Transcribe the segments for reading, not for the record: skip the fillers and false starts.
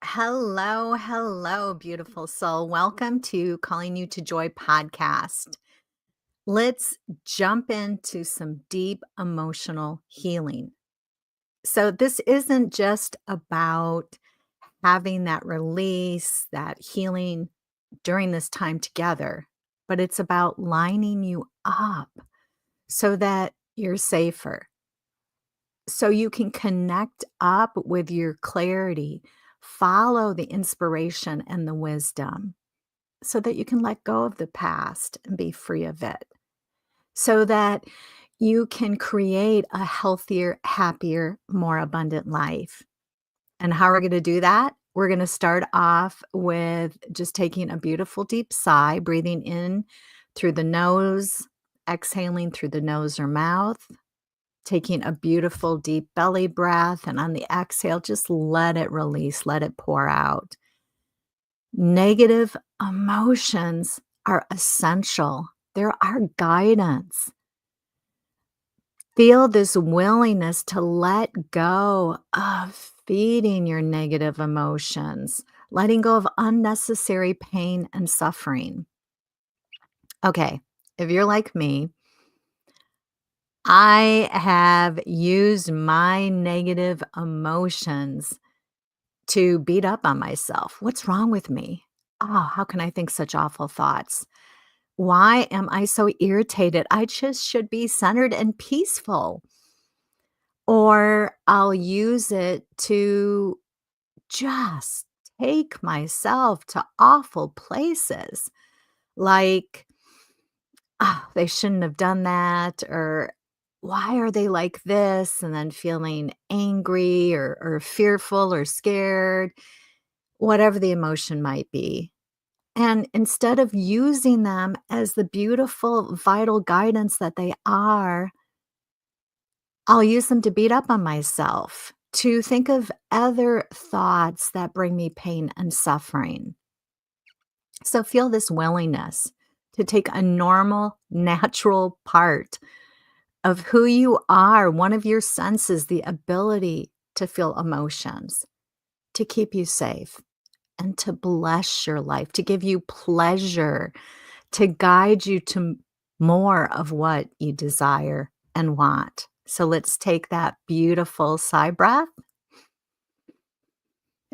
Hello, hello, beautiful soul. Welcome to Calling You to Joy podcast. Let's jump into some deep emotional healing. So, this isn't just about having that release, that healing during this time together, but it's about lining you up so that you're safer, so you can connect up with your clarity, follow the inspiration and the wisdom so that you can let go of the past and be free of it, so that you can create a healthier, happier, more abundant life. And how we're going to do that? We're going to start off with just taking a beautiful deep sigh, breathing in through the nose, exhaling through the nose or mouth. Taking a beautiful deep belly breath, and on the exhale, just let it release, let it pour out. Negative emotions are essential. They're our guidance. Feel this willingness to let go of feeding your negative emotions, letting go of unnecessary pain and suffering. Okay, if you're like me, I have used my negative emotions to beat up on myself. What's wrong with me? Oh, how can I think such awful thoughts? Why am I so irritated? I just should be centered and peaceful. Or I'll use it to just take myself to awful places like, "Ah, they shouldn't have done that," or "Why are they like this?" And then feeling angry or fearful or scared, whatever the emotion might be. And instead of using them as the beautiful, vital guidance that they are, I'll use them to beat up on myself, to think of other thoughts that bring me pain and suffering. So feel this willingness to take a normal, natural part of who you are, one of your senses, the ability to feel emotions, to keep you safe and to bless your life, to give you pleasure, to guide you to more of what you desire and want. So let's take that beautiful sigh breath.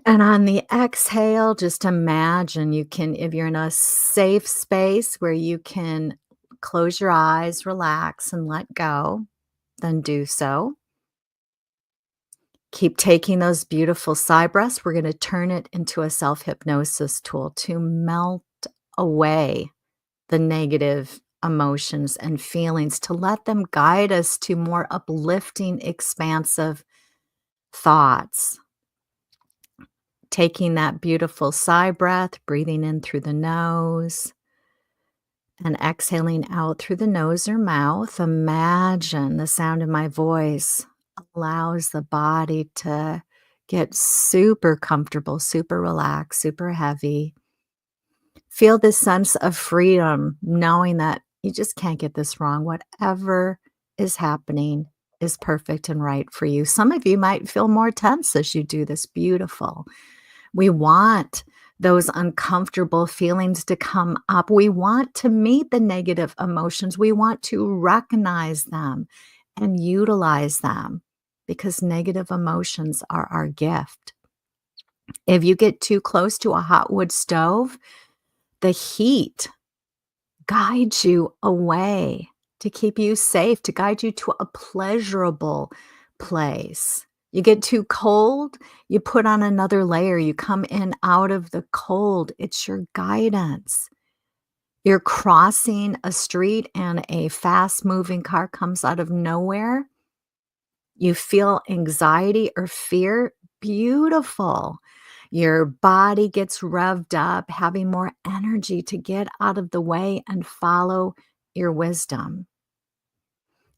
And on the exhale, just imagine you can, if you're in a safe space where you can close your eyes, relax, and let go, then do so. Keep taking those beautiful sigh breaths. We're going to turn it into a self hypnosis tool to melt away the negative emotions and feelings, to let them guide us to more uplifting, expansive thoughts. Taking that beautiful sigh breath, breathing in through the nose and exhaling out through the nose or mouth. Imagine the sound of my voice allows the body to get super comfortable, super relaxed, super heavy. Feel this sense of freedom, knowing that you just can't get this wrong. Whatever is happening is perfect and right for you. Some of you might feel more tense as you do this. Beautiful. We want those uncomfortable feelings to come up. We want to meet the negative emotions. We want to recognize them and utilize them because negative emotions are our gift. If you get too close to a hot wood stove, the heat guides you away to keep you safe, to guide you to a pleasurable place. You get too cold, you put on another layer, you come in out of the cold. It's your guidance. You're crossing a street and a fast moving car comes out of nowhere. You feel anxiety or fear. Beautiful. Your body gets revved up, having more energy to get out of the way and follow your wisdom.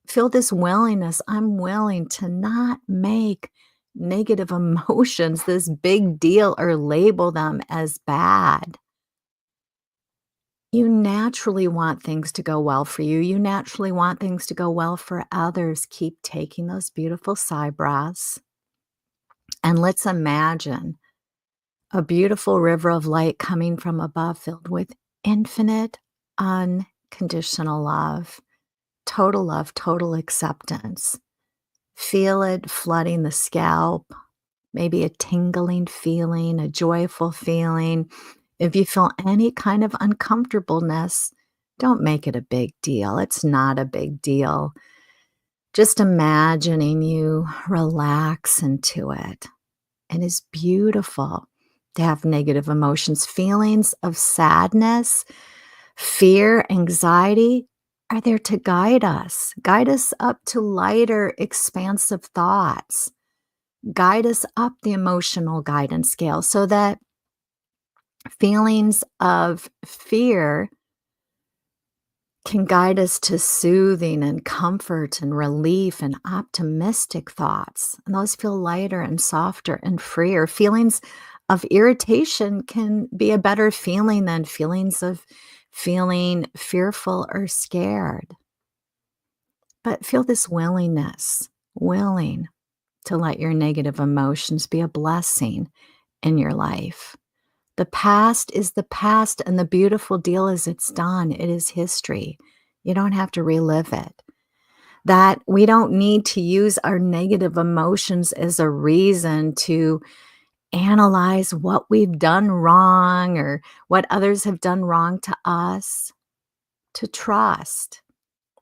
Feel this willingness. I'm willing to not make negative emotions this big deal or label them as bad. You naturally want things to go well for you. You naturally want things to go well for others. Keep taking those beautiful sigh breaths. And let's imagine a beautiful river of light coming from above filled with infinite, unconditional love, total acceptance. Feel it flooding the scalp, maybe a tingling feeling, a joyful feeling. If you feel any kind of uncomfortableness, don't make it a big deal. It's not a big deal. Just imagining you relax into it. It is beautiful to have negative emotions. Feelings of sadness, fear, anxiety are there to guide us up to lighter, expansive thoughts, guide us up the emotional guidance scale so that feelings of fear can guide us to soothing and comfort and relief and optimistic thoughts. And those feel lighter and softer and freer. Feelings of irritation can be a better feeling than feelings of feeling fearful or scared. But feel this willing to let your negative emotions be a blessing in your life. The past is the past, and the beautiful deal is it's done. It is history. You don't have to relive it. That we don't need to use our negative emotions as a reason to analyze what we've done wrong or what others have done wrong to us. To trust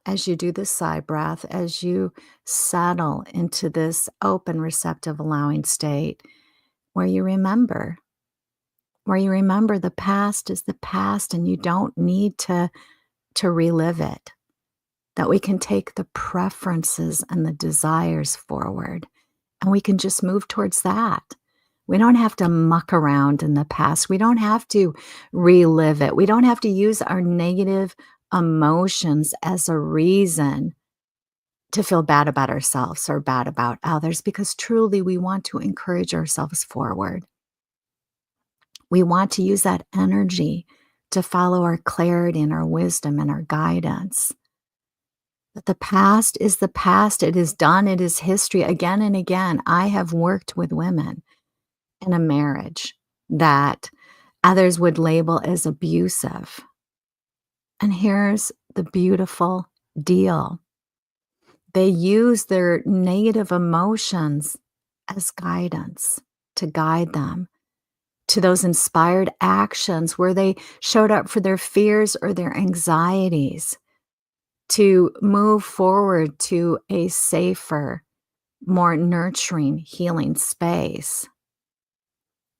as you do the sigh breath, as you settle into this open, receptive, allowing state where you remember the past is the past and you don't need to relive it, that we can take the preferences and the desires forward and we can just move towards that. We don't have to muck around in the past. We don't have to relive it. We don't have to use our negative emotions as a reason to feel bad about ourselves or bad about others because truly we want to encourage ourselves forward. We want to use that energy to follow our clarity and our wisdom and our guidance. But the past is the past. It is done. It is history. Again and again, I have worked with women in a marriage that others would label as abusive. And here's the beautiful deal. They use their negative emotions as guidance to guide them to those inspired actions where they showed up for their fears or their anxieties to move forward to a safer, more nurturing, healing space.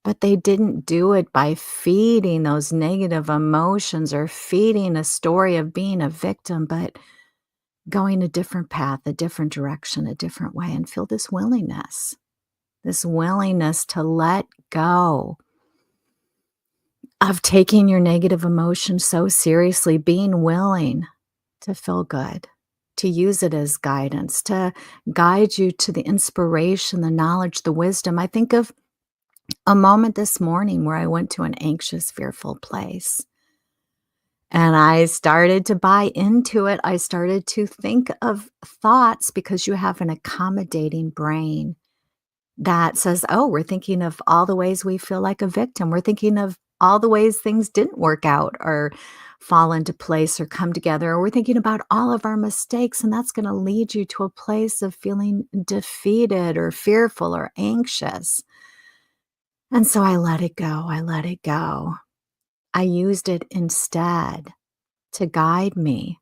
But they didn't do it by feeding those negative emotions or feeding a story of being a victim, but going a different path, a different direction, a different way, and feel this willingness to let go of taking your negative emotions so seriously, being willing to feel good, to use it as guidance, to guide you to the inspiration, the knowledge, the wisdom. I think of a moment this morning where I went to an anxious, fearful place. And I started to buy into it. I started to think of thoughts because you have an accommodating brain that says, oh, we're thinking of all the ways we feel like a victim. We're thinking of all the ways things didn't work out or fall into place or come together. Or we're thinking about all of our mistakes. And that's going to lead you to a place of feeling defeated or fearful or anxious. And so I let it go. I let it go. I used it instead to guide me,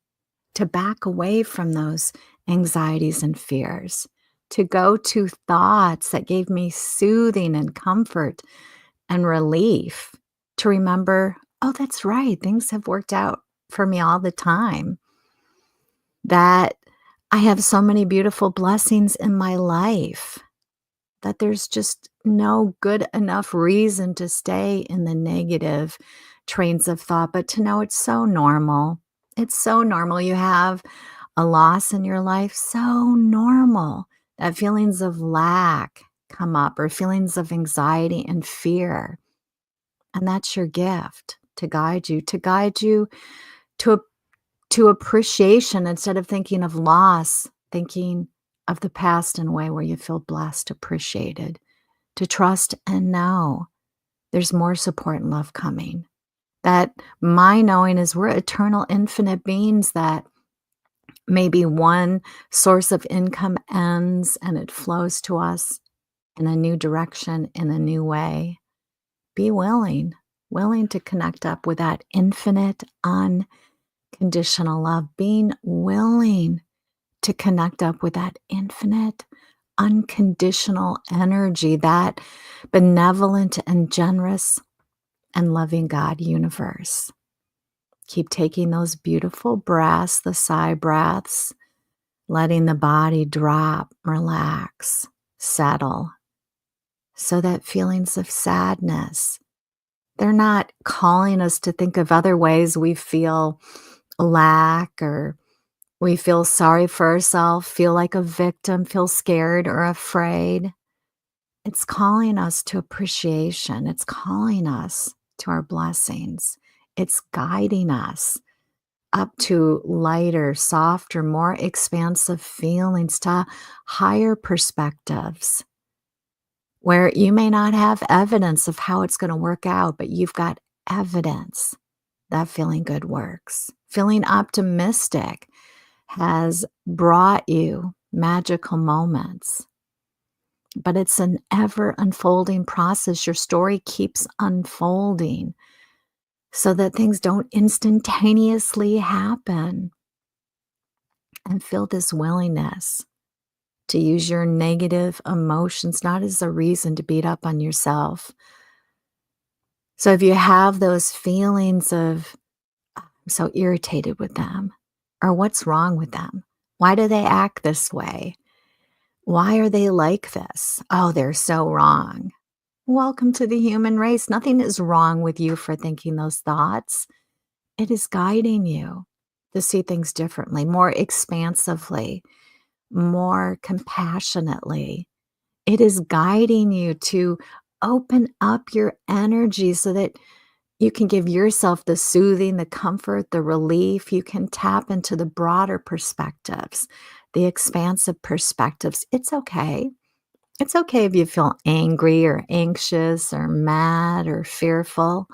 to back away from those anxieties and fears, to go to thoughts that gave me soothing and comfort and relief, to remember, oh, that's right, things have worked out for me all the time, that I have so many beautiful blessings in my life, that there's just no good enough reason to stay in the negative trains of thought, but to know it's so normal. It's so normal. You have a loss in your life, so normal that feelings of lack come up or feelings of anxiety and fear. And that's your gift to guide you to, to appreciation instead of thinking of loss, thinking of the past in a way where you feel blessed, appreciated, to trust and know There's more support and love coming. That my knowing is we're eternal, infinite beings that maybe one source of income ends and it flows to us in a new direction, in a new way. Be willing to connect up with that infinite, unconditional love, being willing to connect up with that infinite, unconditional energy, that benevolent and generous and loving God universe. Keep taking those beautiful breaths, the sigh breaths, letting the body drop, relax, settle, so that feelings of sadness, they're not calling us to think of other ways we feel lack or we feel sorry for ourselves, feel like a victim, feel scared or afraid. It's calling us to appreciation. It's calling us to our blessings. It's guiding us up to lighter, softer, more expansive feelings, to higher perspectives where you may not have evidence of how it's going to work out, but you've got evidence that feeling good works. Feeling optimistic has brought you magical moments, but it's an ever unfolding process. Your story keeps unfolding so that things don't instantaneously happen. And feel this willingness to use your negative emotions not as a reason to beat up on yourself. So if you have those feelings of, "Oh, I'm so irritated with them," or "What's wrong with them? Why do they act this way? Why are they like this? Oh, they're so wrong." Welcome to the human race. Nothing is wrong with you for thinking those thoughts. It is guiding you to see things differently, more expansively, more compassionately. It is guiding you to open up your energy so that you can give yourself the soothing, the comfort, the relief. You can tap into the broader perspectives, the expansive perspectives. It's okay. It's okay if you feel angry or anxious or mad or fearful.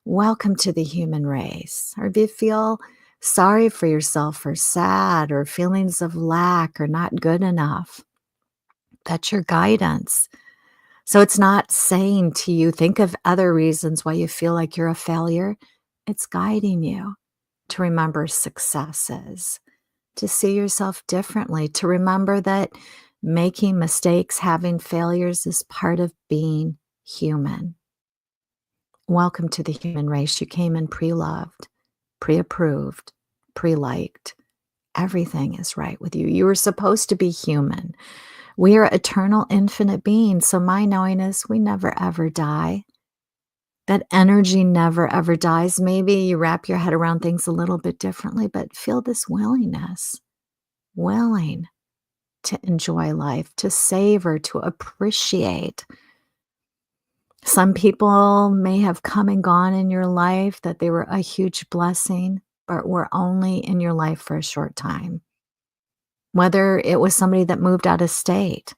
Welcome to the human race. Or if you feel sorry for yourself or sad or feelings of lack or not good enough, that's your guidance. So it's not saying to you, think of other reasons why you feel like you're a failure. It's guiding you to remember successes, to see yourself differently, to remember that making mistakes, having failures is part of being human. Welcome to the human race. You came in pre-loved, pre-approved, pre-liked. Everything is right with you. You were supposed to be human. We are eternal, infinite beings. So my knowing is we never ever die. That energy never ever dies. Maybe you wrap your head around things a little bit differently, but feel this willingness, willing to enjoy life, to savor, to appreciate. Some people may have come and gone in your life that they were a huge blessing, but were only in your life for a short time. Whether it was somebody that moved out of state,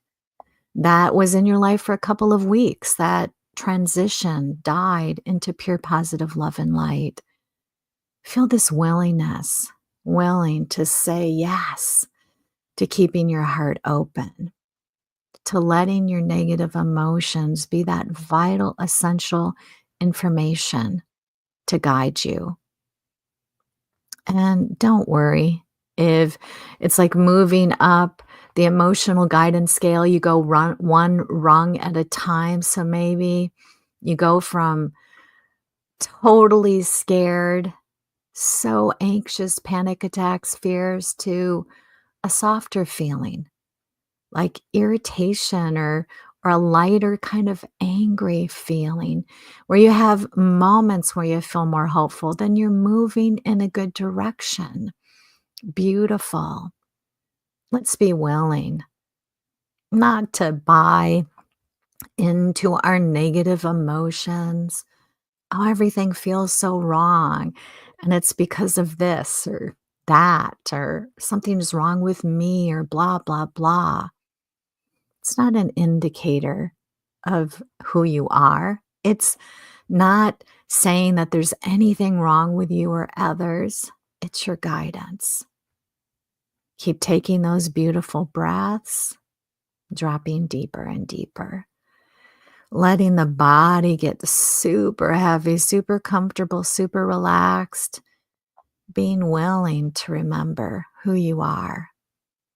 that was in your life for a couple of weeks, that transition died into pure positive love and light. Feel this willingness, willing to say yes to keeping your heart open, to letting your negative emotions be that vital, essential information to guide you. And don't worry if it's like moving up the emotional guidance scale, you go one rung at a time. So maybe you go from totally scared, so anxious, panic attacks, fears, to a softer feeling like irritation or a lighter kind of angry feeling where you have moments where you feel more hopeful, then you're moving in a good direction. Beautiful. Let's be willing not to buy into our negative emotions. Oh, everything feels so wrong. And it's because of this or that, or something's wrong with me, or blah, blah, blah. It's not an indicator of who you are. It's not saying that there's anything wrong with you or others. It's your guidance. Keep taking those beautiful breaths, dropping deeper and deeper, letting the body get super heavy, super comfortable, super relaxed, being willing to remember who you are,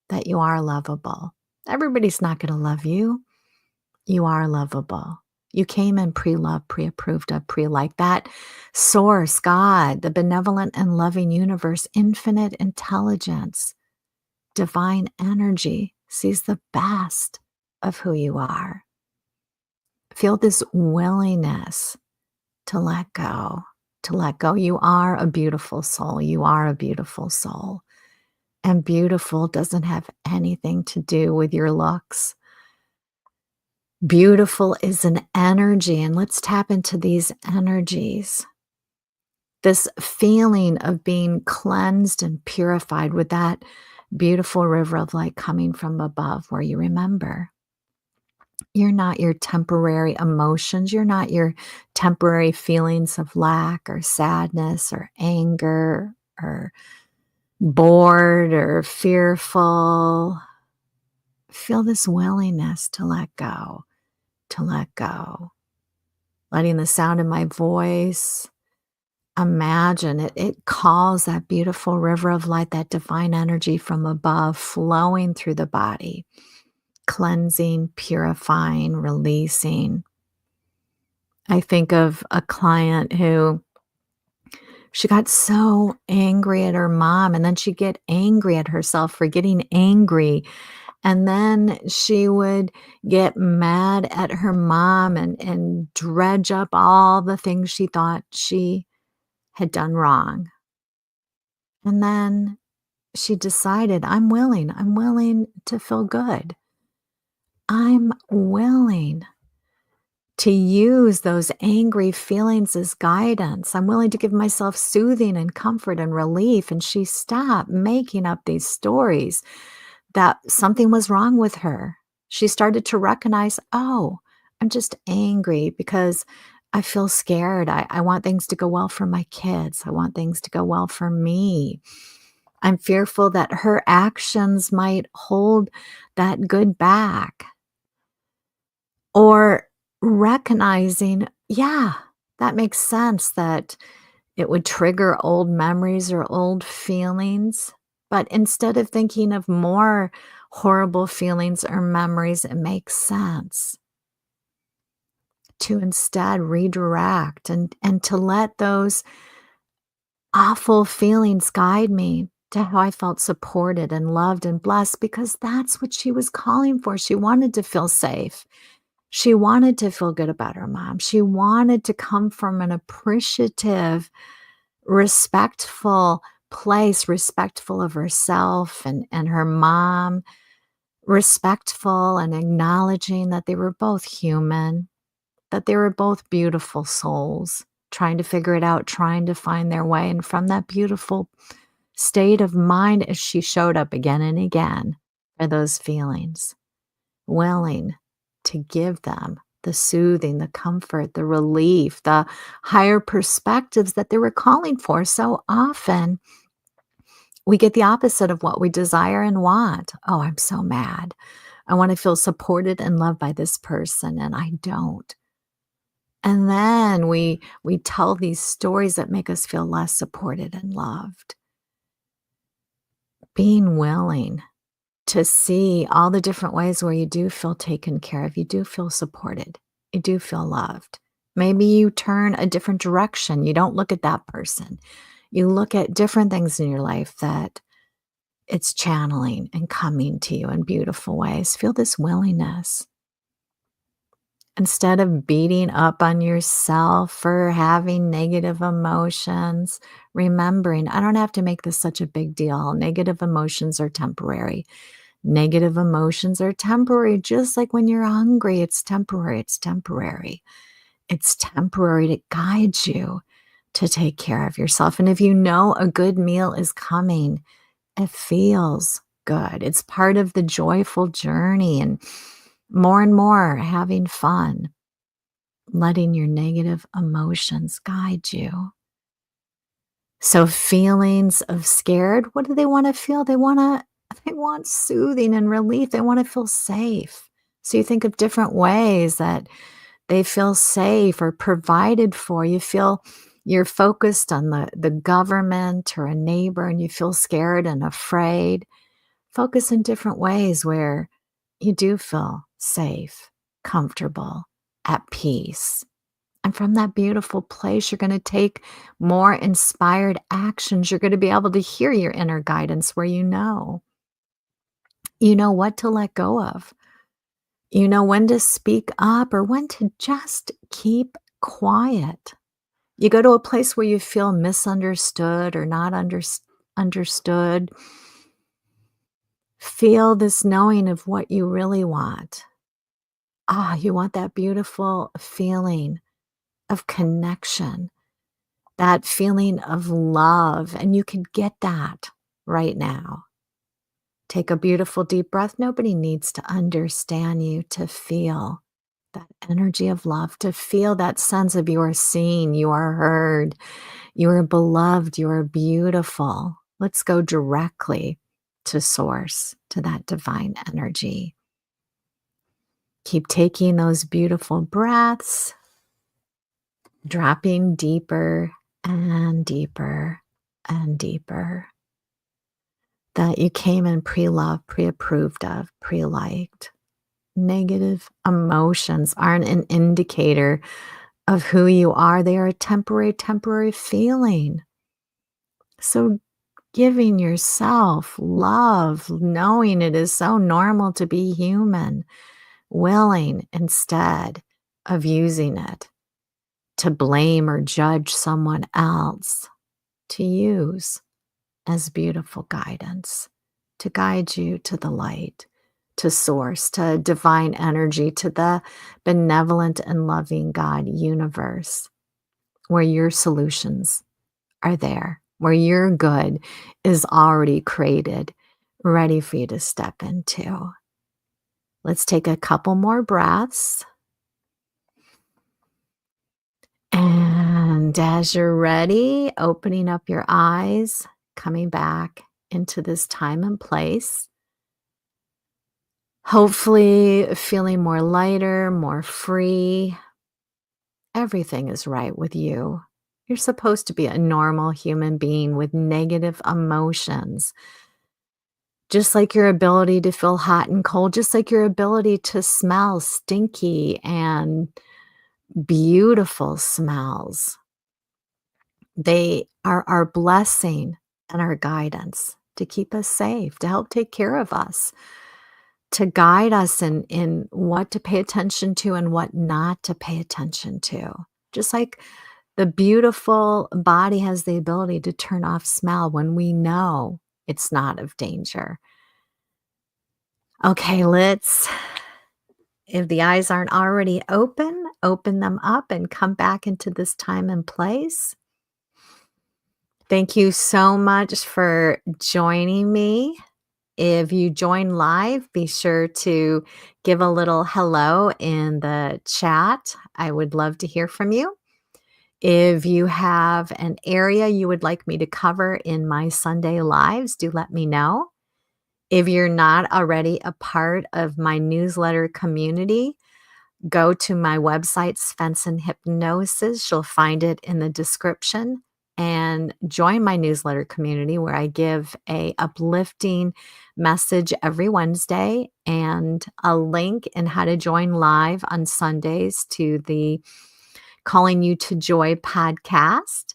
that you are lovable. Everybody's not going to love you. You are lovable. You came in pre-loved, pre-approved of, pre-liked. That source, God, the benevolent and loving universe, infinite intelligence, divine energy sees the best of who you are. Feel this willingness to let go, to let go. You are a beautiful soul. You are a beautiful soul. And beautiful doesn't have anything to do with your looks. Beautiful is an energy, and let's tap into these energies. This feeling of being cleansed and purified with that beautiful river of light coming from above, where you remember you're not your temporary emotions, you're not your temporary feelings of lack or sadness or anger or bored or fearful. Feel this willingness to let go, to let go. Letting the sound of my voice, imagine it calls that beautiful river of light, that divine energy from above flowing through the body, cleansing, purifying, releasing. I think of a client who she got so angry at her mom, and then she'd get angry at herself for getting angry. And then she would get mad at her mom and dredge up all the things she thought she had done wrong. And then she decided, I'm willing to feel good. I'm willing to use those angry feelings as guidance. I'm willing to give myself soothing and comfort and relief. And she stopped making up these stories that something was wrong with her. She started to recognize, oh, I'm just angry because I feel scared. I want things to go well for my kids. I want things to go well for me. I'm fearful that her actions might hold that good back. Or recognizing, yeah, that makes sense that it would trigger old memories or old feelings. But instead of thinking of more horrible feelings or memories, it makes sense to instead redirect and to let those awful feelings guide me to how I felt supported and loved and blessed, because that's what she was calling for. She wanted to feel safe. She wanted to feel good about her mom. She wanted to come from an appreciative, respectful place, respectful of herself and her mom, respectful and acknowledging that they were both human, that they were both beautiful souls, trying to figure it out, trying to find their way. And from that beautiful state of mind, as she showed up again and again for those feelings, willing to give them the soothing, the comfort, the relief, the higher perspectives that they were calling for. So often we get the opposite of what we desire and want. Oh, I'm so mad. I want to feel supported and loved by this person, and I don't. And then we tell these stories that make us feel less supported and loved. Being willing to see all the different ways where you do feel taken care of, you do feel supported, you do feel loved. Maybe you turn a different direction. You don't look at that person. You look at different things in your life that it's channeling and coming to you in beautiful ways. Feel this willingness. Instead of beating up on yourself for having negative emotions, remembering, I don't have to make this such a big deal. Negative emotions are temporary. Negative emotions are temporary, just like when you're hungry, it's temporary, it's temporary. It's temporary to guide you to take care of yourself. And if you know a good meal is coming, it feels good. It's part of the joyful journey and more having fun. letting your negative emotions guide you. So feelings of scared, what do they wanna feel? They want soothing and relief. They wanna feel safe. So you think of different ways that they feel safe or provided for. You feel you're focused on the government or a neighbor and you feel scared and afraid. Focus in different ways where you do feel safe, comfortable, at peace. And from that beautiful place, you're going to take more inspired actions. You're going to be able to hear your inner guidance where you know what to let go of. You know when to speak up or when to just keep quiet. You go to a place where you feel misunderstood or not understood. Feel this knowing of what you really want. You want that beautiful feeling of connection, that feeling of love, and you can get that right now. Take a beautiful deep breath. Nobody needs to understand you to feel that energy of love, to feel that sense of you are seen, you are heard, you are beloved, you are beautiful. Let's go directly to source, to that divine energy. Keep taking those beautiful breaths, dropping deeper and deeper and deeper. That you came in pre-loved, pre-approved of, pre-liked. Negative emotions aren't an indicator of who you are. They are a temporary feeling. So giving yourself love, knowing it is so normal to be human, willing instead of using it to blame or judge someone else, to use as beautiful guidance, to guide you to the light, to source, to divine energy, to the benevolent and loving God universe, where your solutions are there, where your good is already created, ready for you to step into. Let's take a couple more breaths. And as you're ready, opening up your eyes, coming back into this time and place. Hopefully, feeling more lighter, more free. Everything is right with you. You're supposed to be a normal human being with negative emotions. Just like your ability to feel hot and cold, just like your ability to smell stinky and beautiful smells. They are our blessing and our guidance to keep us safe, to help take care of us, to guide us in what to pay attention to and what not to pay attention to. Just like the beautiful body has the ability to turn off smell when we know it's not of danger. Okay, if the eyes aren't already open, open them up and come back into this time and place. Thank you so much for joining me. If you join live, be sure to give a little hello in the chat. I would love to hear from you. If you have an area you would like me to cover in my Sunday lives, do let me know. If you're not already a part of my newsletter community, go to my website, Svensson Hypnosis. You'll find it in the description. And join my newsletter community where I give a uplifting message every Wednesday and a link in how to join live on Sundays to the Calling You to Joy podcast.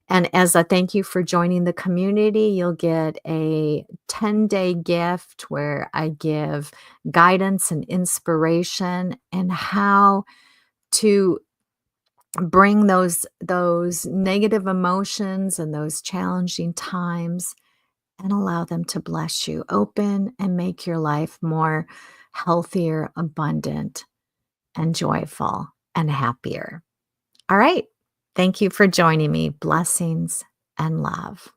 And as a thank you for joining the community, you'll get a 10-day gift where I give guidance and inspiration and how to bring those negative emotions and those challenging times and allow them to bless you. Open and make your life more healthier, abundant, and joyful and happier. All right. Thank you for joining me. Blessings and love.